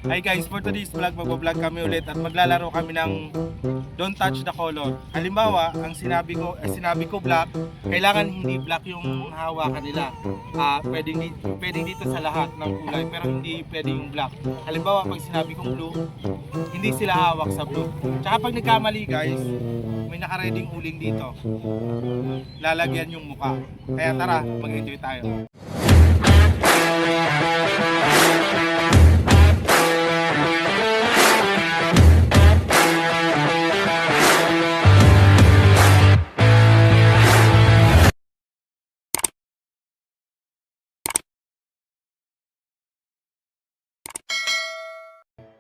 Hi guys, for today's vlog, magbablog kami ulit at maglalaro kami ng Don't Touch the Color. Halimbawa, ang sinabi ko black, kailangan hindi black yung hawakan nila. Pwedeng dito sa lahat ng kulay, pero hindi pwedeng yung black. Halimbawa, pag sinabi kong blue, hindi sila hawak sa blue. Tsaka pag nagkamali guys, may nakareding uling dito. Lalagyan yung muka. Kaya tara, mag-enjoy tayo.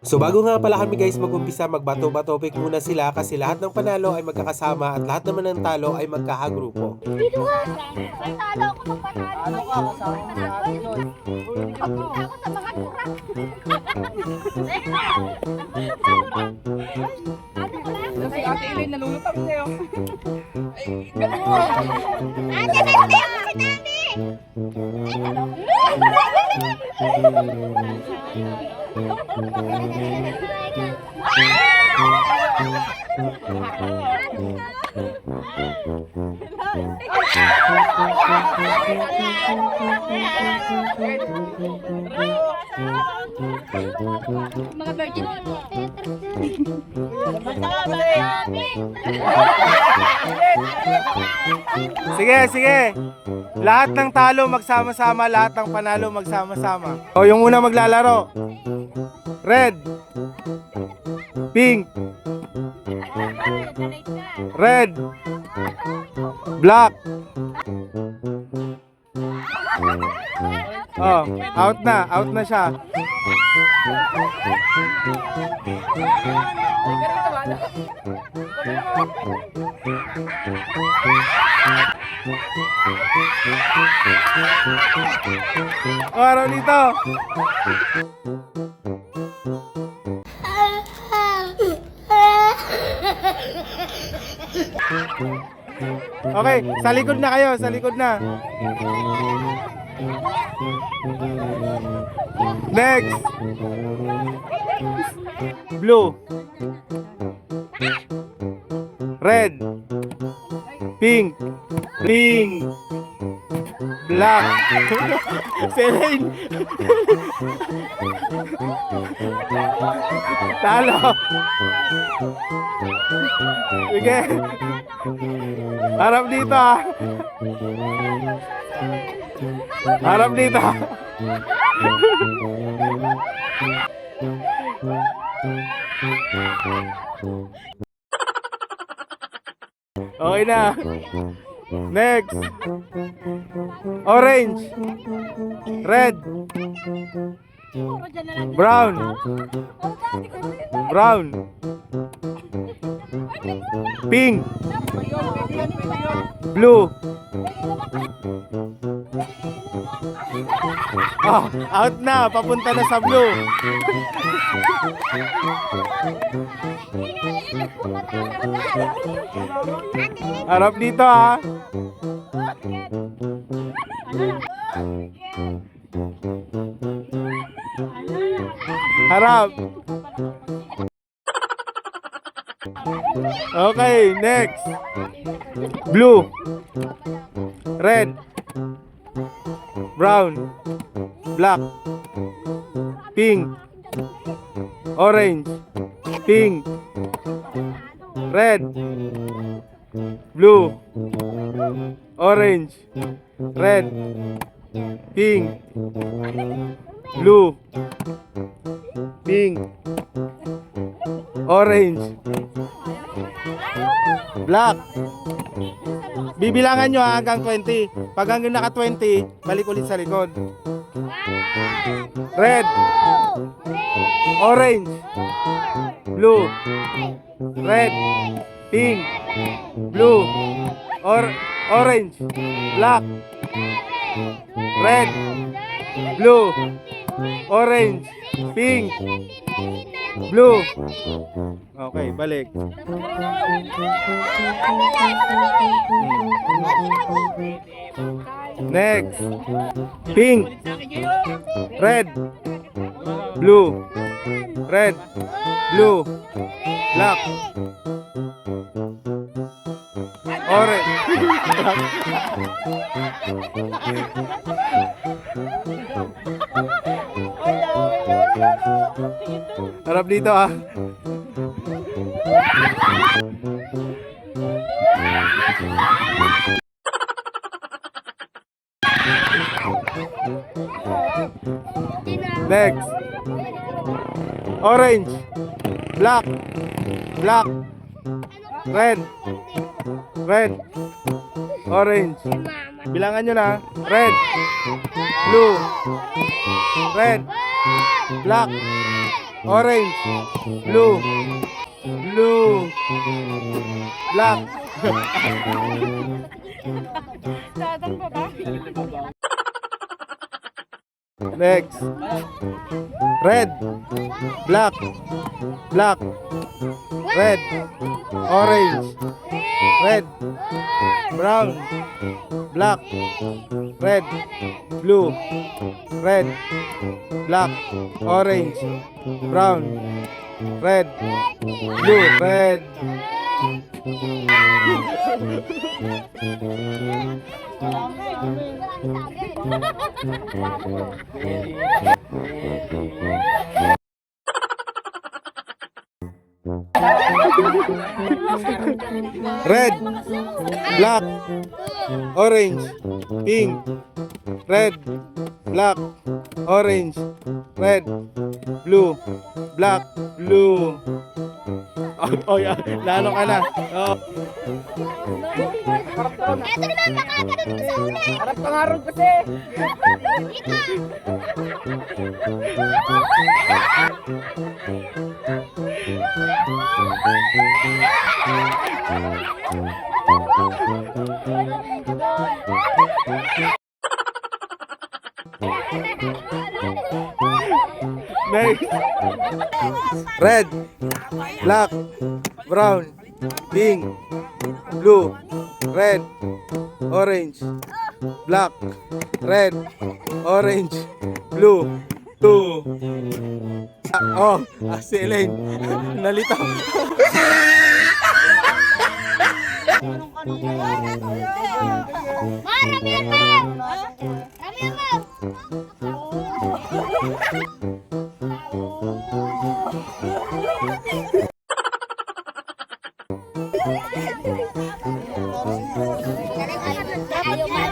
So bago nga pala kami guys mag-umpisa, magbato-bato pick muna sila kasi lahat ng panalo ay magkakasama at lahat naman ng talo ay magkakagrupo. Dito ka! May talo ako ng panalo. Ano ka? Kasama mo sa akin yun. Ako sa mga turak. Ano ka lang? Kasi Ate Elaine nalulutang sa'yo. Ay, ganun mo. Ate, hindi ako si Tami! Mga virgin. Sige. Lahat ng talo magsama-sama, lahat ng panalo magsama-sama. O yung una maglalaro. Red. Pink. Red. Black. Oh, out na siya. O, araw dito. Okay, sa likod na kayo, sa likod na. Next. Blue. Red. Pink. Black. Selene. Talo. Sige. Harap dito ah. Harap dito. Okay na. Next. Orange. Red. Brown. Pink. Blue. Oh, out na. Papunta na sa blue. Harap dito ha. Harap. Okay, next. Blue. Red. Brown. Black. Pink. Orange. Pink. Red. Blue. Orange. Red. Pink. Blue. Pink. Orange. Black. Bibilangan nyo ha, hanggang 20. Pag hanggang naka 20, balik ulit sa likod. Red. Orange. Blue. Red. Pink. Blue. Orange. Black. Red. Blue. Orange. Pink. Blue. Okay, balik. Next. Pink. Red. Blue. red, blue, black, orange. Harap dito ah. Next. Orange, black, black, red, red, orange. Bilangan nyo na. Red, blue, red, black, orange, blue, blue, black. Next. Red, black, black, red, orange, red, brown, black, red, blue, red, black, orange, brown, red, blue, red. Red, black, orange, pink, red, black, orange, red, blue, black, blue. Oh, yeah. Lalo ka na. Oh. Ito naman, makakaroon sa uli. Harap ka nga ron kasi. Next. Red, black, brown, pink, blue, red, orange, black, red, orange, blue, blue. Oh, si Elaine. Nalito.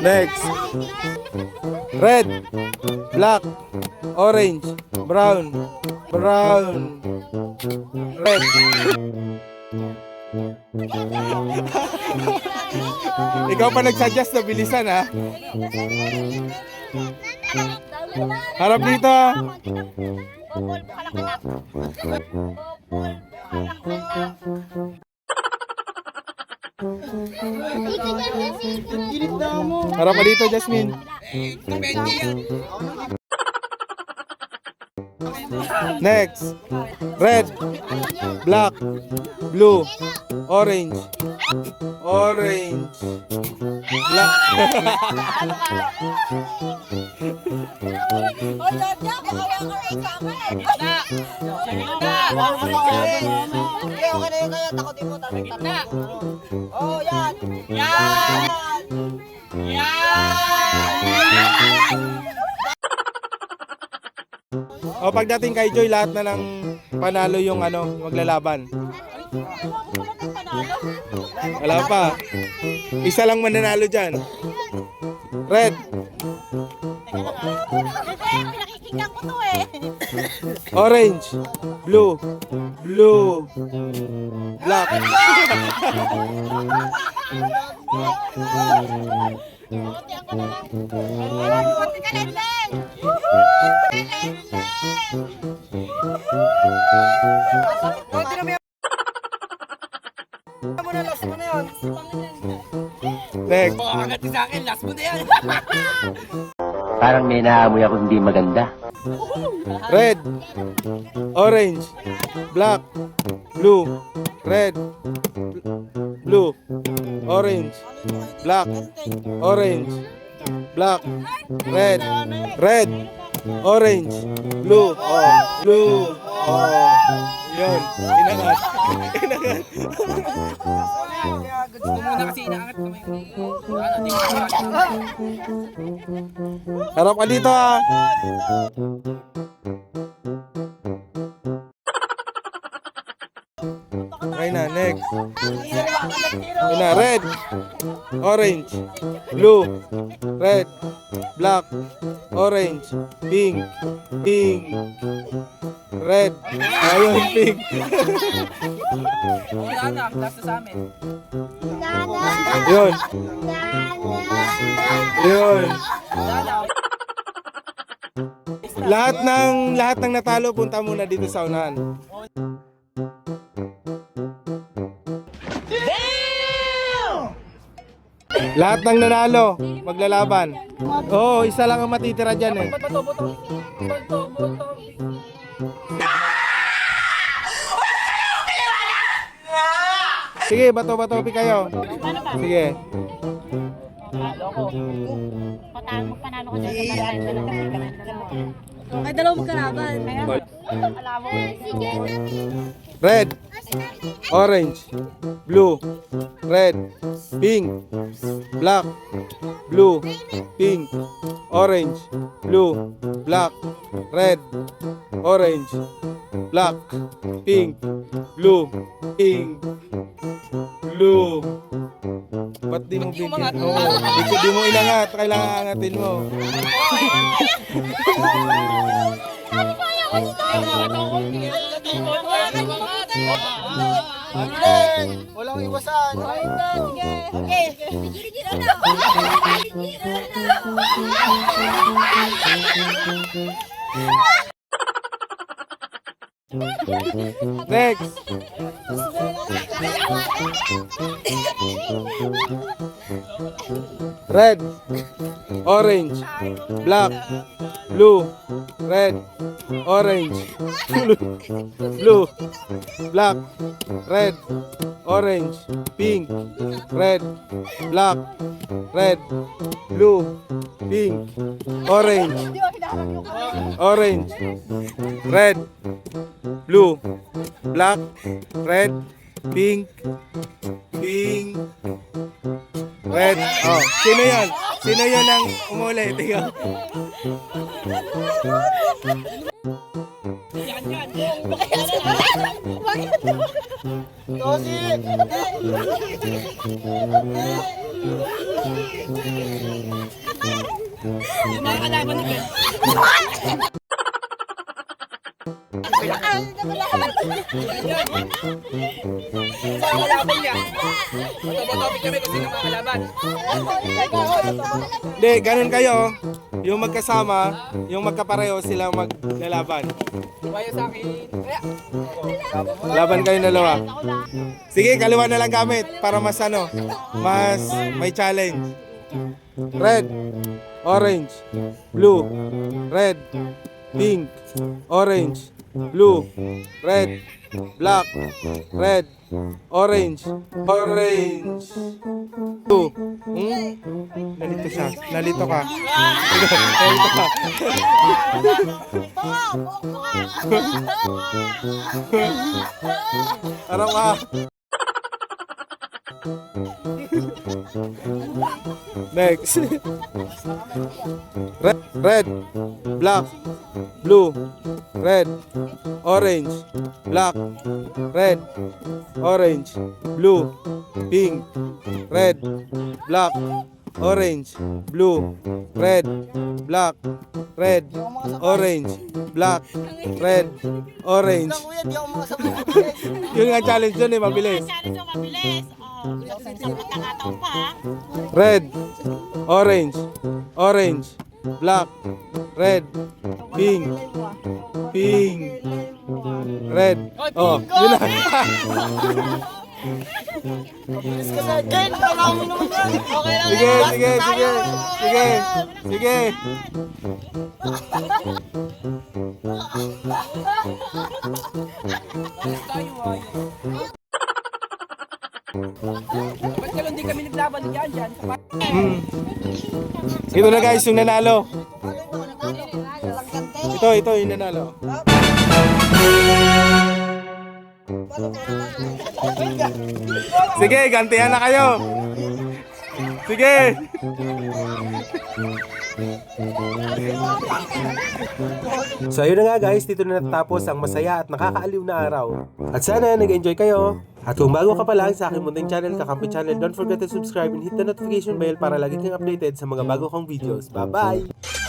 Next. Red, black, orange, brown, brown, red. Ikaw pa nagsuggest na bilisan ha. Harap dito. Harap ka dito, Jasmine. Next. Red, black, blue, orange, orange, black. O pagdating kay Joy, lahat na ng panalo yung maglalaban. Wala pa. Isa lang mananalo dyan. Red, Pinakikinggan ko to eh. orange, blue, blue, black. Buti ka lang lang. Last mo na yun. Next. Agad sa akin, last mo na yan. Parang may naamoy ako hindi maganda. Red, orange, black, blue, red, blue, orange, black, orange, black, red, red, orange, blue, blue, yun, inangat. Inangat. Kaya gusto mo muna kasi inaangat ko may di ko Harap ka dito ah. Okay na, next. Yun na, red, orange, blue, red, black, orange, pink, pink, red, ayun, pink. Wala na, last na sa amin. Yun, yun. Wala na. Lahat ng natalo punta muna dito sa unahan. Lahat ng nanalo, maglalaban. Oo, isa lang ang matitira dyan eh. Boto. Sige, bato-batopi kayo. Sige. Panalo ko dyan sa ay, dalawang magkalaban. Sige, Red, orange, blue, red, pink, black, blue, pink, orange, blue, black, red, orange, black, pink, blue, pink, blue. Ba't di mo bigyan? Oo, di mo inangat. Kailangan angatin mo. Walang iwasan. Next. Red, orange, black, blue, red, orange, blue, black, red, orange, pink, red, black, red, blue, pink, orange, orange, red, blue, black, red, pink, pink, red. Oh, sino yan? Sino yan ang umuli? Tingnan. Yung mga kalaban ni Ben. Sa kalaban niya. Boto kami kasi ng mga kalaban. Hindi, ganun kayo. Yung magkasama, yung magkapareho sila maglalaban. Tumayo sa akin. Kaya, Laban kayo dalawa. Sige, kaliwa na lang gamit para mas mas may challenge. Red, orange, blue, red, pink, orange, blue, red, black, red, orange, orange, blue. Nalito siya. Nalito ka. Nalito ka. Araw ka. Next. Red, black, blue, red, orange, black, red, orange, blue, pink, red, black, orange, blue, red, black, red, orange, black, red, orange. Yun nga challenge dun eh, mabilis. Challenge mo mabilis. Sa pagkakataon pa ha. Red, orange, orange, black, red, pink, pink, red. Oh, yun na. Sige, sige, sige. Sige, sige. ba't ka lang di kami naglaban ni Jan Jan? Ito na guys, yung nanalo. Ito yung nanalo. Sige, gantihan na kayo. Sige. So ayun na nga guys, dito na natatapos ang masaya at nakakaaliw na araw. At sana nag-enjoy kayo. At kung bago ka pa lang sa aking munting channel, Kakampi Channel, don't forget to subscribe and hit the notification bell para lagi kang updated sa mga bago kong videos. Bye-bye!